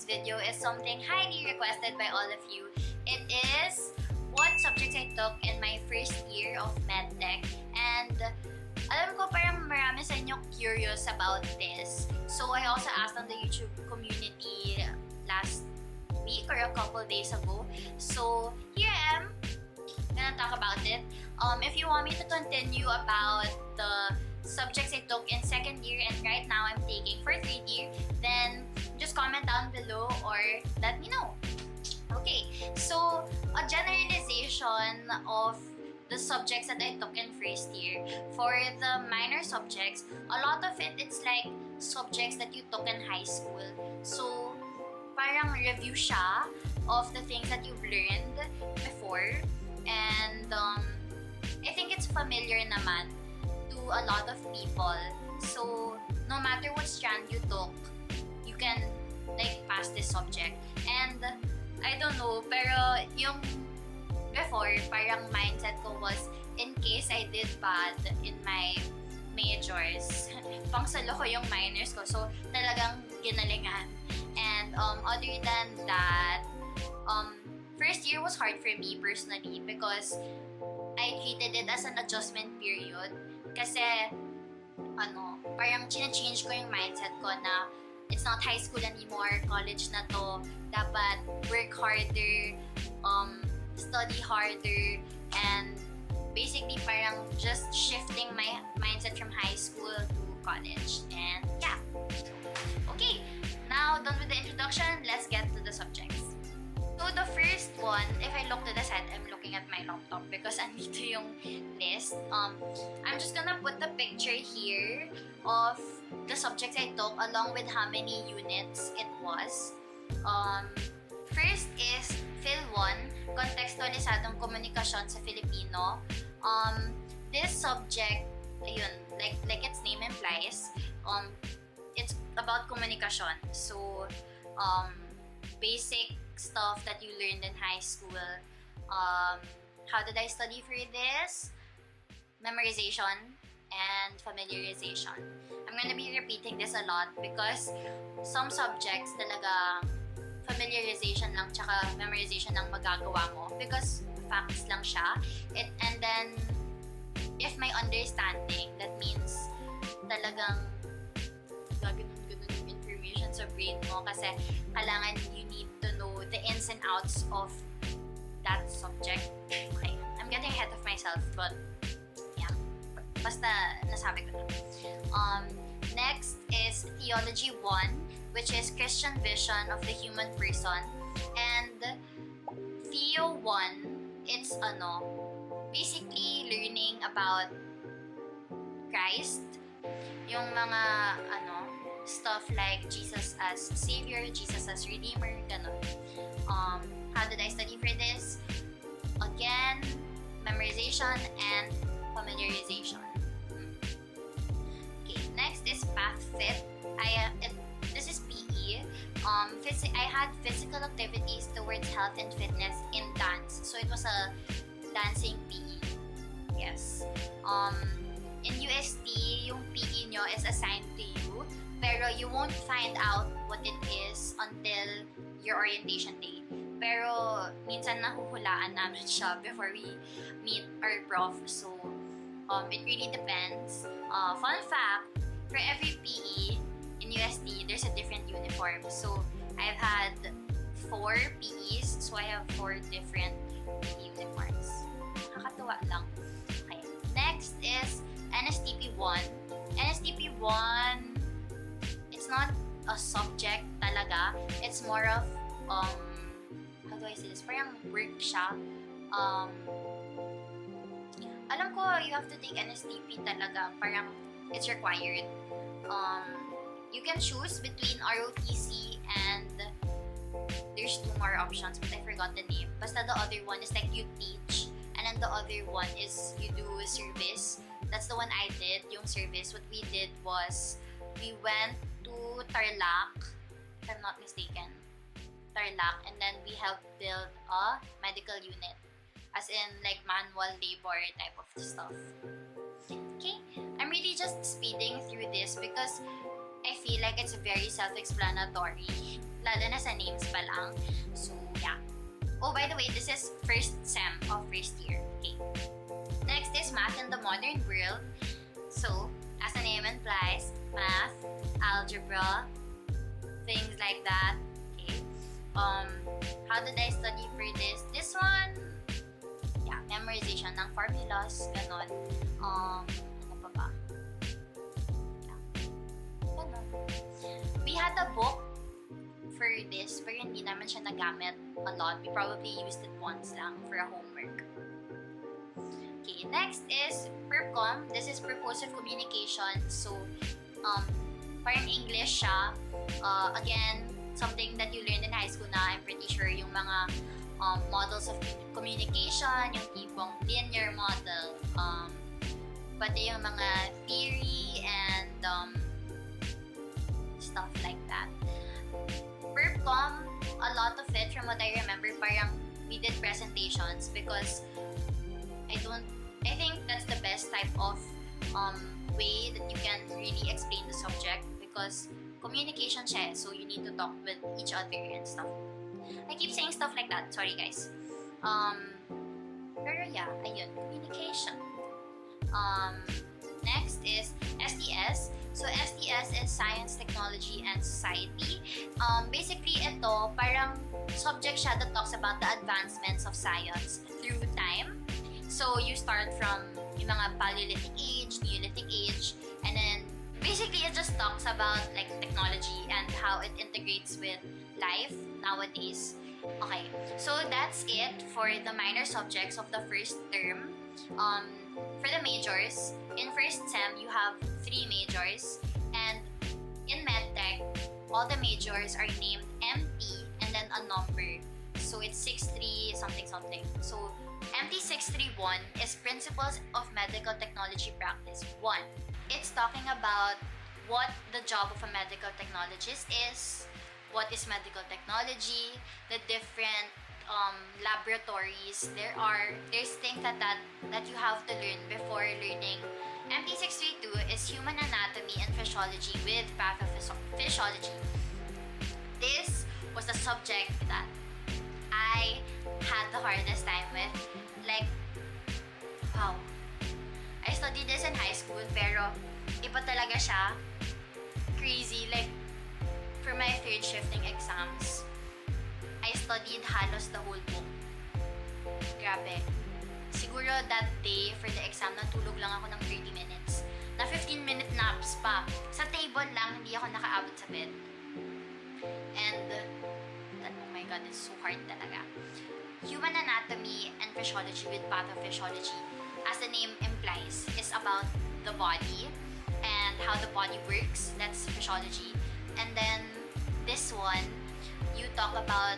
video is something highly requested by all of you. It is what subjects I took in my first year of MedTech. And alam ko parang marami sa inyo curious about this. So I also asked on the YouTube community last week or a couple days ago. So here I am gonna talk about it. If you want me to continue about the subjects I took in second year and right now I'm taking for third year, then just comment down below or let me know. Okay, so a generalization of the subjects that I took in first year. For the minor subjects, a lot of it's like subjects that you took in high school. So parang review siya of the things that you've learned before. And I think it's familiar naman to a lot of people. So no matter what strand you took, you can like pass this subject. And I don't know, pero yung before, parang mindset ko was in case I did bad in my majors, pangsalo ko yung minors ko. So talagang ginalingan. And other than that, first year was hard for me personally because I treated it as an adjustment period. Kasi, parang change ko yung mindset ko na it's not high school anymore, college na to. Dapat work harder, study harder, and basically parang just shifting my mindset from high school to college. And yeah. Okay, now done with the introduction, let's get to the subjects. So the first one, if I look to the side, I'm looking at my laptop because andito yung list. I'm just gonna put the picture here of the subjects I took along with how many units it was. First is Phil 1, Kontekstualisadong Komunikasyon sa Filipino. This subject, ayun, like its name implies, it's about communication. So, basic stuff that you learned in high school. How did I study for this? Memorization and familiarization. I'm gonna be repeating this a lot because some subjects talaga familiarization lang tsaka memorization lang magagawa mo because facts lang siya. And then, if may understanding, that means talagang gaganon yung information sa brain mo kasi kailangan you need to know the ins and outs of that subject. Okay, I'm getting ahead of myself, but yeah, basta nasabi ko na. Next is Theology 1, which is Christian vision of the human person. And Theo 1, it's basically learning about Christ. Yung mga stuff like Jesus as Savior, Jesus as Redeemer, ganon. How did I study for this? Again, memorization and familiarization. Okay, next is Path Fit. This is PE. I had physical activities towards health and fitness in dance. So it was a dancing PE. Yes. In UST, yung PE nyo is assigned to you, pero you won't find out what it is until your orientation day. Pero minsan nahuhulaan namin siya before we meet our prof. So, it really depends. Fun fact, for every PE in UST, there's a different uniform. So, I've had 4 PEs, so I have 4 different PE uniforms. Nakakatuwa lang. Okay. Next is NSTP 1. NSTP 1, it's not a subject talaga. It's more of, how do I say this? Parang work siya. Alam ko, you have to take NSTP talaga. Parang, it's required. You can choose between ROTC and there's 2 more options, but I forgot the name. Basta the other one is like you teach, and then the other one is you do service. That's the one I did, yung service. What we did was, we went to Tarlac, if I'm not mistaken. Tarlac, and then we helped build a medical unit. As in, like, manual labor type of stuff. Okay? I'm really just speeding through this because I feel like it's very self-explanatory. lalo na sa names pa lang. So, yeah. Oh, by the way, this is first sem of first year. Okay. Next is math in the modern world. So, as the name implies, math, algebra, things like that. Okay. How did I study for this? This one, yeah, memorization ng formulas, ganon. Ano pa ba? Yeah. Ganon. We had a book for this, pero hindi naman siya nagamit a lot. We probably used it once lang for a homework. Okay, next is PERCOM. This is purposive communication. So, parang English siya. Again, something that you learned in high school na I'm pretty sure yung mga models of communication, yung tipong linear model, pati yung mga theory and stuff like that. PERCOM, a lot of it, from what I remember, parang we did presentations because I think that's the best type of way that you can really explain the subject because communication siya, so you need to talk with each other and stuff. I keep saying stuff like that, sorry guys. Pero yeah, ayun, communication. Next is STS. So STS is Science, Technology, and Society. Basically, ito, parang subject siya that talks about the advancements of science through time. So you start from yung mga Paleolithic age, Neolithic age, and then basically it just talks about like technology and how it integrates with life nowadays. Okay, so that's it for the minor subjects of the first term. For the majors, in first sem you have 3 majors, and in MedTech, all the majors are named MT and then a number. So it's 63 something something. So MT 631 is Principles of Medical Technology Practice 1. It's talking about what the job of a medical technologist is, what is medical technology, the different laboratories there's things that you have to learn before learning. MT 632 is Human Anatomy and Physiology with Pathophysiology. This was the subject that I had the hardest time with. Like, wow. I studied this in high school, pero iba talaga siya. Crazy. Like, for my third shifting exams, I studied halos the whole book. Grabe. Siguro that day, for the exam, natulog lang ako ng 30 minutes. Na 15-minute naps pa. Sa table lang, hindi ako nakaabot sa bed. And, oh my god, it's so hard talaga. Human Anatomy and Physiology with Pathophysiology, as the name implies, is about the body and how the body works. That's physiology. And then, this one, you talk about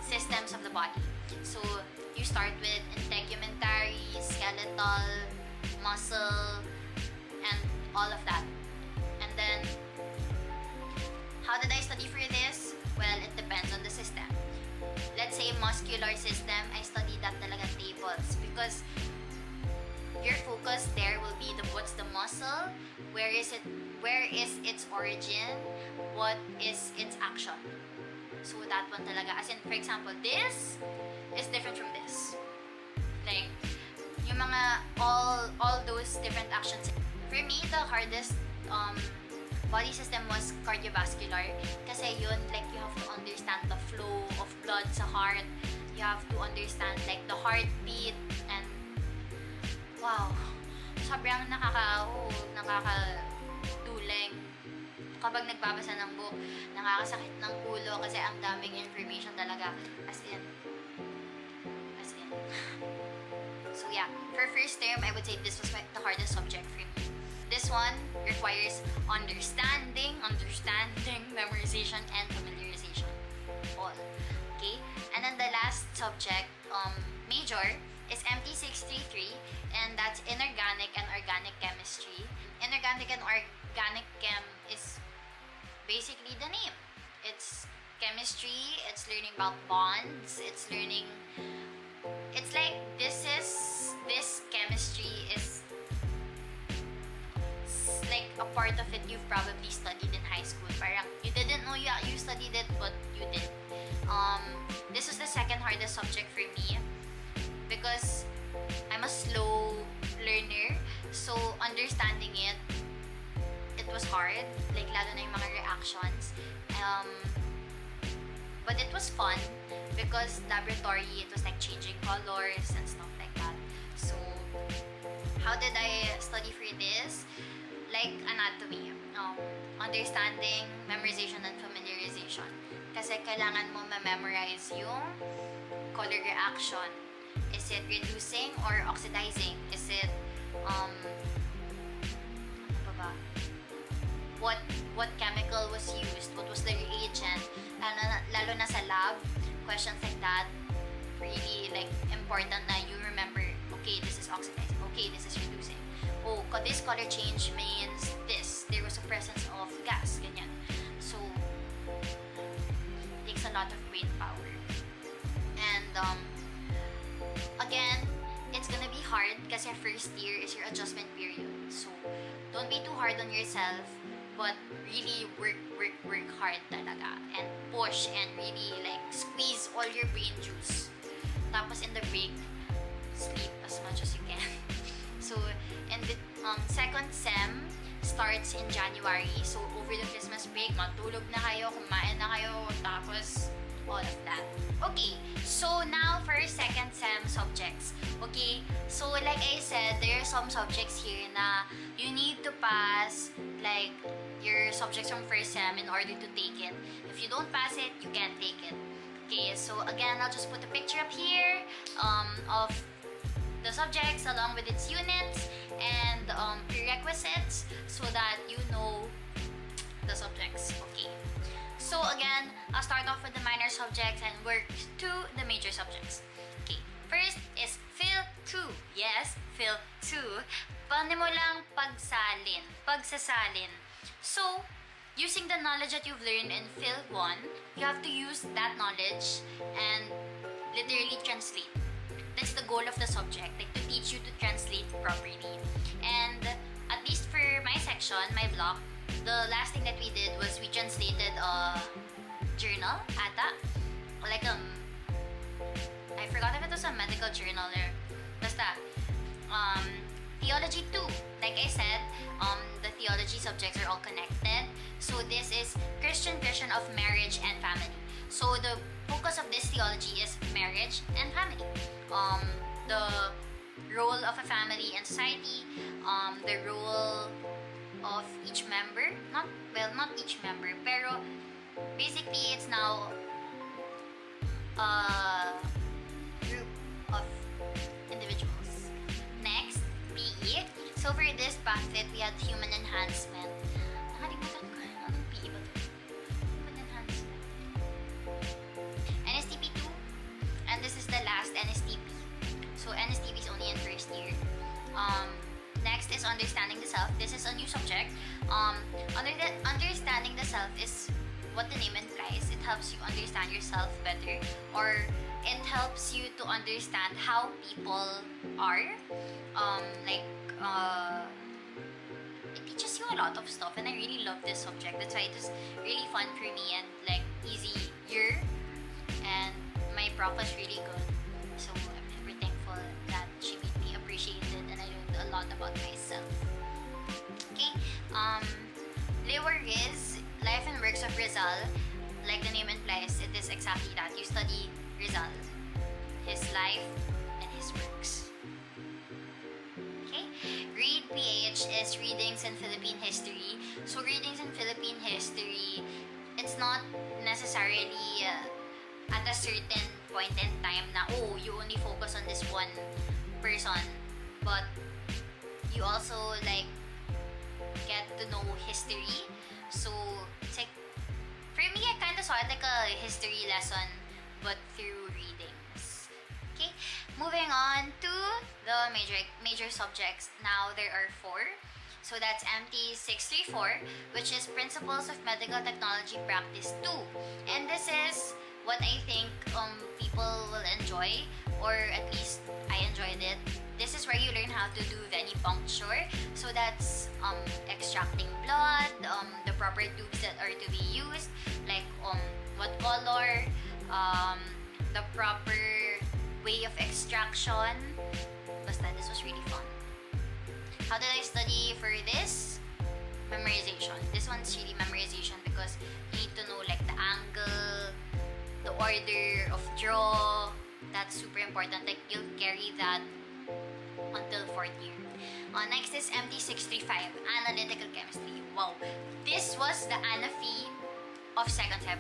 systems of the body. So, you start with integumentary, skeletal, muscle, and all of that. And then, how did I study for this? Well, it depends on the system. Let's say muscular system, I studied that talaga tables because your focus there will be what's the muscle, where is its origin, what is its action. So that one talaga, as in, for example, this is different from this. Like, yung mga, all those different actions. For me, the hardest body system was cardiovascular. Kasi yun, like, you have to understand the flow of blood sa heart. You have to understand, like, the heartbeat. And, wow, sobrang nakakaduleng. Kapag nagbabasa ng book, nakakasakit ng ulo kasi ang daming information talaga. As in. So yeah, for first term, I would say this was the hardest subject for me. This one requires understanding, memorization, and familiarization. All. Okay? And then the last subject, major, is MT 633, and that's Inorganic and Organic Chemistry. Inorganic and Organic Chem is basically the name. It's chemistry, it's learning about bonds, it's like this chemistry is like a part part of it you've probably studied in high school. Parang you didn't know you studied it, but you did. This was the second hardest subject for me because I'm a slow learner. So understanding it was hard. Like lalo na yung mga reactions. But it was fun because laboratory, it was like changing colors and stuff like that. So how did I study for this? Like anatomy, understanding, memorization, and familiarization. Kasi kailangan mo ma-memorize yung color reaction. Is it reducing or oxidizing? Is it, ano pa ba? What chemical was used? What was the reagent? Lalo na sa lab, questions like that, really like important na you remember, okay, this is oxidizing, okay, this is reducing. Oh, this color change means this. There was a presence of gas, ganyan. So, it takes a lot of brain power. And, again, it's gonna be hard kasi first year is your adjustment period. So, don't be too hard on yourself, but really work hard talaga. And push and really like squeeze all your brain juice. Tapos in the break, sleep as much as you can. So, and the second sem starts in January. So, over the Christmas break, matulog na kayo, kumain na kayo, tapos all of that. Okay, so now for second sem subjects. Okay, so like I said, there are some subjects here na you need to pass like your subjects from first sem in order to take it. If you don't pass it, you can't take it. Okay, so again, I'll just put a picture up here of the subjects along with its units and prerequisites so that you know the subjects. Okay. So again, I'll start off with the minor subjects and work to the major subjects. Okay. First is Phil 2. Yes, Phil 2. Paano mo lang pagsasalin. So, using the knowledge that you've learned in Phil 1, you have to use that knowledge and literally translate. That's the goal of the subject, like to teach you to translate properly. And at least for my section, my block, the last thing that we did was we translated a journal, ata. Like, I forgot if it was a medical journal or basta. Theology 2. Like I said, the theology subjects are all connected. So this is Christian vision of marriage and family. So the focus of this theology is marriage and family. The role of a family in society, the role of each member, not each member, pero basically it's now a group of individuals. Next, PE. So for this packet, we had human enhancement. Nakalimutan ko, anong PE ba ito? Human enhancement. NSTP 2, and this is the last NSTP. So NSTP is only in first year. Next is understanding the self. This is a new subject. Understanding the self is what the name implies. It helps you understand yourself better, or it helps you to understand how people are. It teaches you a lot of stuff, and I really love this subject. That's why it is really fun for me and like easier. And my prof was really good, so I'm super thankful that she made me appreciated and I learned a lot about myself. Okay, Liwer is Life and Works of Rizal. Like the name implies, it is exactly that. You study Rizal, his life and his works. Okay, Read PH is Readings in Philippine History. So Readings in Philippine History, it's not necessarily at a certain point in time na, oh, you only focus on this one person, but you also like get to know history. So it's like, for me, I kind of saw it like a history lesson, but through readings. Okay, moving on to the major subjects. Now there are 4. So that's MT 634, which is Principles of Medical Technology Practice 2. And this is what I think people will enjoy, or at least I enjoyed it. This is where you learn how to do venipuncture. So that's extracting blood, the proper tubes that are to be used, like what color, the proper way of extraction. Basta, this was really fun. How did I study for this? Memorization. This one's really memorization because you need to know like the angle, the order of draw. That's super important. Like you'll carry that until 4th year. Next is MT 635, Analytical Chemistry. Wow, this was the ANAFE of 2nd Feb.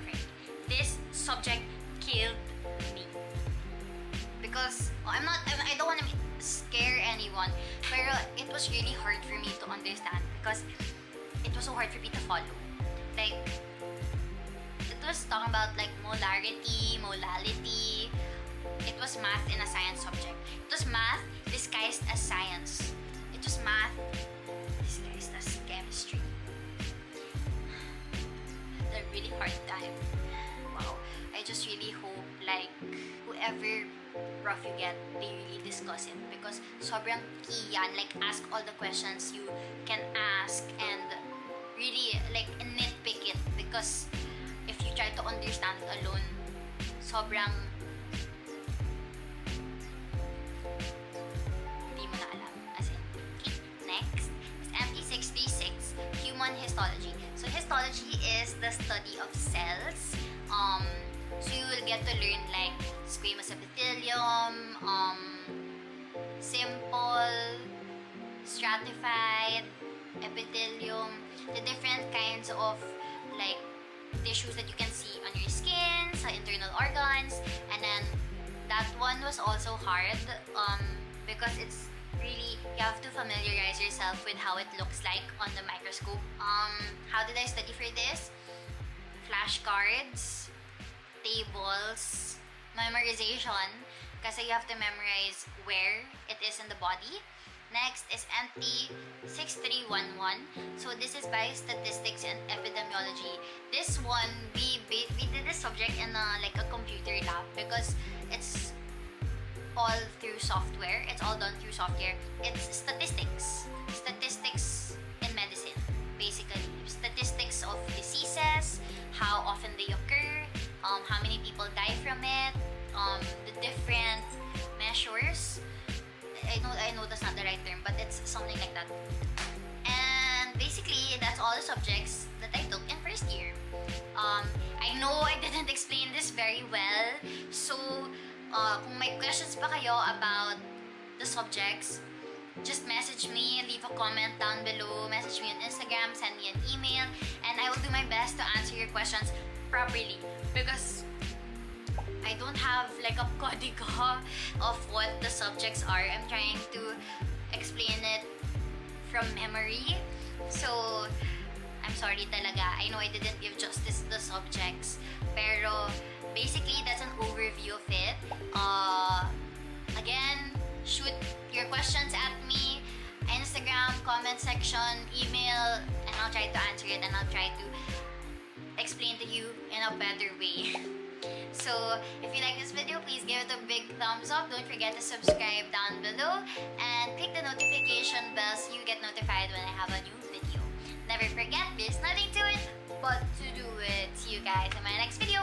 This subject killed me because I don't want to scare anyone, pero it was really hard for me to understand because it was so hard for me to follow. Like, it was talking about like molarity, molality. It was math in a science subject. It was math disguised as science. It was math disguised as chemistry. A really hard time. Wow. I just really hope like whoever prof you get, they really discuss it because sobrang key yan. Like, ask all the questions you can ask and really like nitpick it because if you try to understand it alone, sobrang hindi mo na alam. As in, okay. Next is MT636, Human Histology. So histology is the study of cells. So you will get to learn like squamous epithelium, simple, stratified epithelium, the different kinds of like tissues that you can see on your skin, sa internal organs, and then that one was also hard because it's really, you have to familiarize yourself with how it looks like on the microscope. How did I study for this? Flashcards, tables, memorization, kasi you have to memorize where it is in the body. Next is MT 6311. So this is biostatistics and epidemiology. This one, we did this subject in like a computer lab because it's all through software. It's all done through software. It's statistics. Statistics in medicine, basically. Statistics of diseases, how often they occur, how many people die from it, the different measures. I know that's not the right term, but it's something like that. And basically, that's all the subjects that I took in first year. I know I didn't explain this very well, so kung may questions pa kayo about the subjects, just message me, leave a comment down below, message me on Instagram, send me an email, and I will do my best to answer your questions properly because I don't have like a codigo of what the subjects are. I'm trying to explain it from memory. So, I'm sorry talaga. I know I didn't give justice to the subjects. Pero, basically, that's an overview of it. Again, shoot your questions at me. Instagram, comment section, email, and I'll try to answer it and I'll try to explain to you in a better way. So, if you like this video, please give it a big thumbs up. Don't forget to subscribe down below and click the notification bell so you get notified when I have a new video. Never forget, there's nothing to it but to do it. See you guys in my next video.